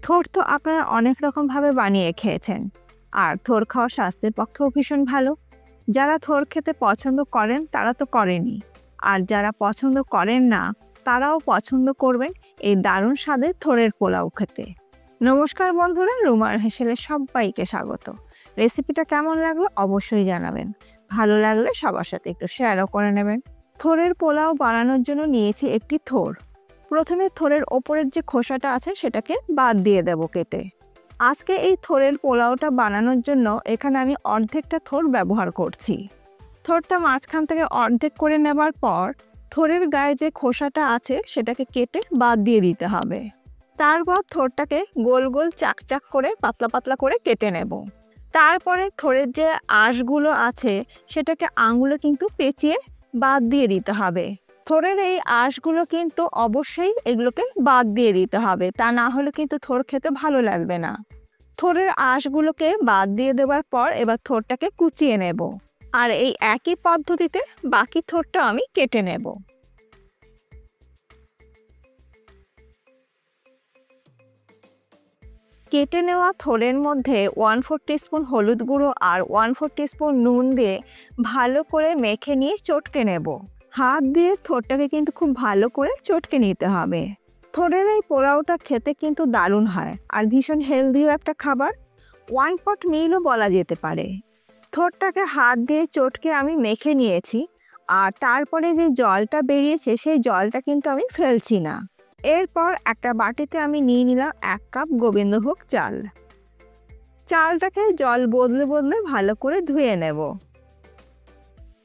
থোর তো আপনারা অনেক রকমভাবে বানিয়ে খেয়েছেন, আর থোর খাওয়া স্বাস্থ্যের পক্ষেও ভীষণ ভালো। যারা থোর খেতে পছন্দ করেন তারা তো করেনই, আর যারা পছন্দ করেন না তারাও পছন্দ করবেন এই দারুণ স্বাদের থোরের পোলাও খেতে। নমস্কার বন্ধুরা, রুমার হেসেলে সবাইকে স্বাগত। রেসিপিটা কেমন লাগলো অবশ্যই জানাবেন, ভালো লাগলে সবার সাথে একটু শেয়ারও করে নেবেন। থোরের পোলাও বানানোর জন্য নিয়েছি একটি থোর। প্রথমে থোরের ওপরের যে খোসাটা আছে সেটাকে বাদ দিয়ে দেব কেটে। আজকে এই থোরের পোলাওটা বানানোর জন্য এখানে আমি অর্ধেকটা থোর ব্যবহার করছি। থোরটা মাঝখান থেকে অর্ধেক করে নেবার পর থোরের গায়ে যে খোসাটা আছে সেটাকে কেটে বাদ দিয়ে দিতে হবে। তারপর থোরটাকে গোল গোল চাকচাক করে পাতলা পাতলা করে কেটে নেব। তারপরে থোরের যে আঁশগুলো আছে সেটাকে আঙুলে কিন্তু পেঁচিয়ে বাদ দিয়ে দিতে হবে। থোরের এই আঁশগুলো কিন্তু অবশ্যই এগুলোকে বাদ দিয়ে দিতে হবে, তা না হলে কিন্তু থোর খেতে ভালো লাগবে না। থোরের আঁশগুলোকে বাদ দিয়ে দেওয়ার পর এবার থোরটাকে কুচিয়ে নেব, আর এই একই পদ্ধতিতে বাকি থোরটা আমি কেটে নেব। কেটে নেওয়া থোরের মধ্যে 1/4 টিস্পুন হলুদ গুঁড়ো আর 1/4 টিস্পুন নুন দিয়ে ভালো করে মেখে নিয়ে চটকে নেব। হাত দিয়ে থোরটাকে কিন্তু খুব ভালো করে চটকে নিতে হবে। থোরের এই পোলাওটা খেতে কিন্তু দারুণ হয়, আর ভীষণ হেলদিও একটা খাবার, 1 পট মিলও বলা যেতে পারে। থোরটাকে হাত দিয়ে চটকে আমি মেখে নিয়েছি, আর তারপরে যে জলটা বেরিয়েছে সেই জলটা কিন্তু আমি ফেলছি না। এরপর একটা বাটিতে আমি নিয়ে নিলাম 1 কাপ গোবিন্দভোগ চাল। চালটাকে জল বদলে বদলে ভালো করে ধুয়ে নেব।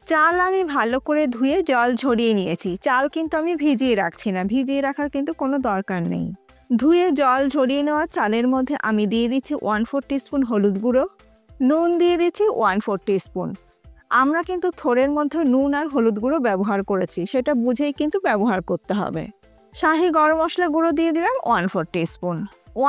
চাল আমি ভালো করে ধুয়ে জল ঝরিয়ে নিয়েছি। চাল কিন্তু আমি ভিজিয়ে রাখছি না, ভিজিয়ে রাখার কিন্তু কোনো দরকার নেই। ধুয়ে জল ঝরিয়ে নেওয়া চালের মধ্যে আমি দিয়ে দিচ্ছি 1/4 টিস্পুন হলুদ গুঁড়ো, নুন দিয়ে দিচ্ছি 1/4 টিস্পুন। আমরা কিন্তু থোরের মধ্যে নুন আর হলুদ গুঁড়ো ব্যবহার করেছি, সেটা বুঝেই কিন্তু ব্যবহার করতে হবে। শাহি গরম মশলা গুঁড়ো দিয়ে দিলাম 1/4 টিস্পুন।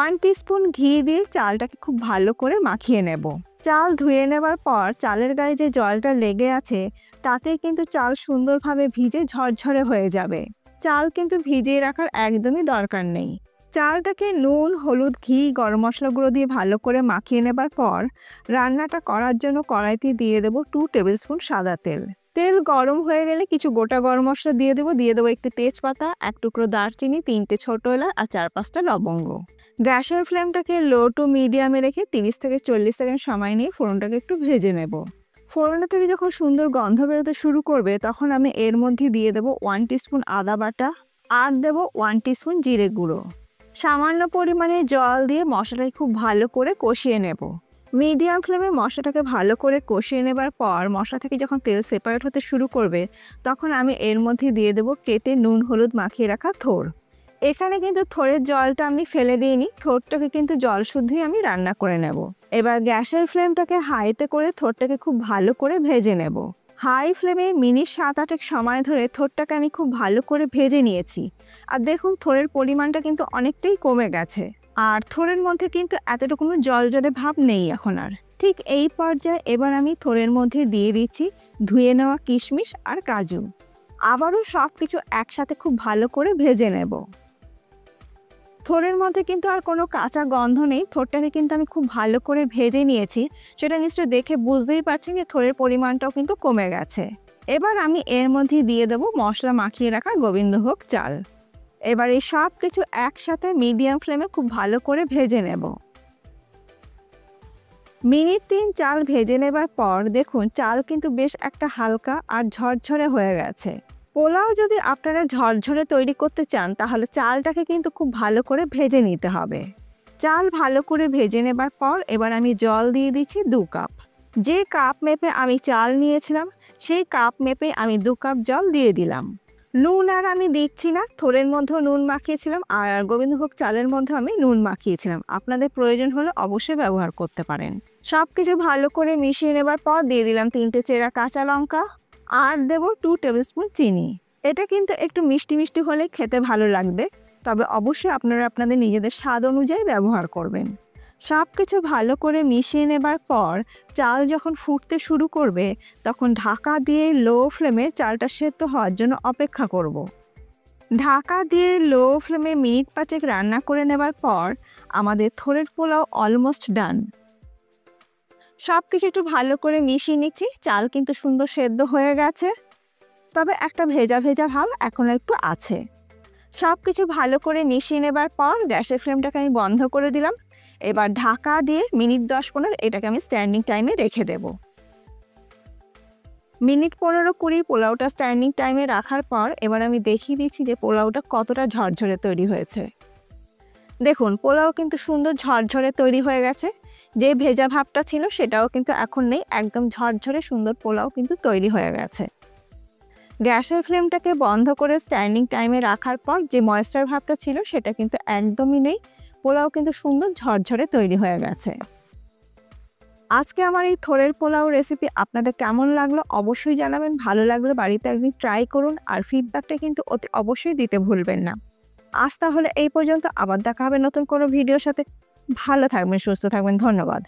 1 টিস্পুন ঘি দিয়ে চালটাকে খুব ভালো করে মাখিয়ে নেব। চাল ধুয়ে নেবার পর চালের গায়ে যে জলটা লেগে আছে তাতেই কিন্তু চাল সুন্দরভাবে ভিজে ঝরঝরে হয়ে যাবে। চাল কিন্তু ভিজিয়ে রাখার একদমই দরকার নেই। চালটাকে নুন, হলুদ, ঘি, গরম মশলা গুঁড়ো দিয়ে ভালো করে মাখিয়ে নেবার পর রান্নাটা করার জন্য কড়াইতে দিয়ে দেবো 2 টেবিল স্পুন সাদা তেল। তেল গরম হয়ে গেলে কিছু গোটা গরম মশলা দিয়ে দেবো একটু তেজপাতা, 1 টুকরো দারচিনি, 3টে ছোট এলাচ আর 4-5টা লবঙ্গ। গ্যাসের ফ্লেমটাকে লো টু মিডিয়ামে রেখে 30 থেকে 40 সেকেন্ড সময় নিয়ে ফোড়নটাকে একটু ভেজে নেব। ফোড়নটা থেকে যখন সুন্দর গন্ধ বেরোতে শুরু করবে তখন আমি এর মধ্যে দিয়ে দেবো 1 টিস্পুন আদা বাটা, আর দেবো 1 টিস্পুন জিরে গুঁড়ো। সামান্য পরিমাণে জল দিয়ে মশলাটাকে খুব ভালো করে কষিয়ে নেব। মিডিয়াম ফ্লেমে মশলাটাকে ভালো করে কষিয়ে নেবার পর মশলা থেকে যখন তেল সেপারেট হতে শুরু করবে তখন আমি এর মধ্যে দিয়ে দেবো কেটে নুন হলুদ মাখিয়ে রাখা থোর। এখানে কিন্তু থোরের জলটা আমি ফেলে দিইনি, থোরটাকে কিন্তু জল শুদ্ধই আমি রান্না করে নেব। এবার গ্যাসের ফ্লেমটাকে হাইতে করে থোরটাকে খুব ভালো করে ভেজে নেব। হাই ফ্লেমে মিনিট 7-8 সময় ধরে থোরটাকে আমি খুব ভালো করে ভেজে নিয়েছি। আর দেখুন থোরের পরিমাণটা কিন্তু অনেকটাই কমে গেছে, আর থোরের মধ্যে কিন্তু এতটুকু জল জলে ভাব নেই এখন আর। ঠিক এই পর্যায়ে এবার আমি থোরের মধ্যে দিয়ে দিচ্ছি ধুয়ে নেওয়া কিশমিশ আর কাজু। আবারও সব কিছু একসাথে খুব ভালো করে ভেজে নেব। থোরের মধ্যে কিন্তু আর কোনো কাঁচা গন্ধ নেই, থোরটাকে কিন্তু আমি খুব ভালো করে ভেজে নিয়েছি। সেটা নিশ্চয়ই দেখে বুঝতেই পারছেন যে থোরের পরিমাণটাও কিন্তু কমে গেছে। এবার আমি এর মধ্যে দিয়ে দেবো মশলা মাখিয়ে রাখা গোবিন্দভোগ চাল। এবার এই সব কিছু একসাথে মিডিয়াম ফ্লেমে খুব ভালো করে ভেজে নেব। মিনিট 3 চাল ভেজে নেবার পর দেখুন চাল কিন্তু বেশ একটা হালকা আর ঝরঝরে হয়ে গেছে। পোলাও যদি আপনারা ঝরঝরে তৈরি করতে চান তাহলে চালটাকে কিন্তু খুব ভালো করে ভেজে নিতে হবে। চাল ভালো করে ভেজে নেবার পর এবার আমি জল দিয়ে দিচ্ছি 2 কাপ। যে কাপ মেপে আমি চাল নিয়েছিলাম সেই কাপ মেপে আমি 2 কাপ জল দিয়ে দিলাম। নুন আর আমি দিচ্ছি না, থোরের মধ্যেও নুন মাখিয়েছিলাম আর গোবিন্দভোগ চালের মধ্যে আমি নুন মাখিয়েছিলাম। আপনাদের প্রয়োজন হলে অবশ্যই ব্যবহার করতে পারেন। সব কিছু ভালো করে মিশিয়ে নেবার পর দিয়ে দিলাম 3টে চেরা কাঁচা লঙ্কা, আর দেবো 2 টেবিল স্পুন চিনি। এটা কিন্তু একটু মিষ্টি মিষ্টি হলে খেতে ভালো লাগবে, তবে অবশ্যই আপনারা আপনাদের নিজেদের স্বাদ অনুযায়ী ব্যবহার করবেন। সব কিছু ভালো করে মিশিয়ে নেবার পর চাল যখন ফুটতে শুরু করবে তখন ঢাকা দিয়ে লো ফ্লেমে চালটা সেদ্ধ হওয়ার জন্য অপেক্ষা করব। ঢাকা দিয়ে লো ফ্লেমে মিনিট 5 রান্না করে নেবার পর আমাদের থোড়ের পোলাও অলমোস্ট ডান। সব কিছু একটু ভালো করে মিশিয়ে নিচ্ছি। চাল কিন্তু সুন্দর সেদ্ধ হয়ে গেছে, তবে একটা ভেজা ভেজা ভাব এখনও একটু আছে। সব কিছু ভালো করে মিশিয়ে নেবার পর গ্যাসের ফ্লেমটাকে আমি বন্ধ করে দিলাম। এবার ঢাকা দিয়ে মিনিট 10-15 এটাকে আমি স্ট্যান্ডিং টাইমে রেখে দেব। মিনিট 15-20 পোলাওটা স্ট্যান্ডিং টাইমে রাখার পর এবার আমি দেখিয়ে দিচ্ছি যে পোলাওটা কতটা ঝরঝরে তৈরি হয়েছে। দেখুন পোলাও কিন্তু সুন্দর ঝরঝরে তৈরি হয়ে গেছে। যে ভেজা ভাবটা ছিল সেটাও কিন্তু এখন নেই, একদম ঝরঝরে সুন্দর পোলাও কিন্তু তৈরি হয়ে গেছে। গ্যাসের ফ্লেমটাকে বন্ধ করে স্ট্যান্ডিং টাইমে রাখার পর যে ময়েশ্চার ভাবটা ছিল সেটা কিন্তু একদমই নেই। পোলাও কিন্তু সুন্দর ঝরঝরে তৈরি হয়ে গেছে। আজকে আমার এই থোড়ের পোলাও রেসিপি আপনাদের কেমন লাগলো অবশ্যই জানাবেন। ভালো লাগলে বাড়িতে একদিন ট্রাই করুন, আর ফিডব্যাকটা কিন্তু অবশ্যই দিতে ভুলবেন না। আজ তাহলে এই পর্যন্ত, আবার দেখা হবে নতুন কোনো ভিডিওর সাথে। ভালো থাকবেন, সুস্থ থাকবেন, ধন্যবাদ।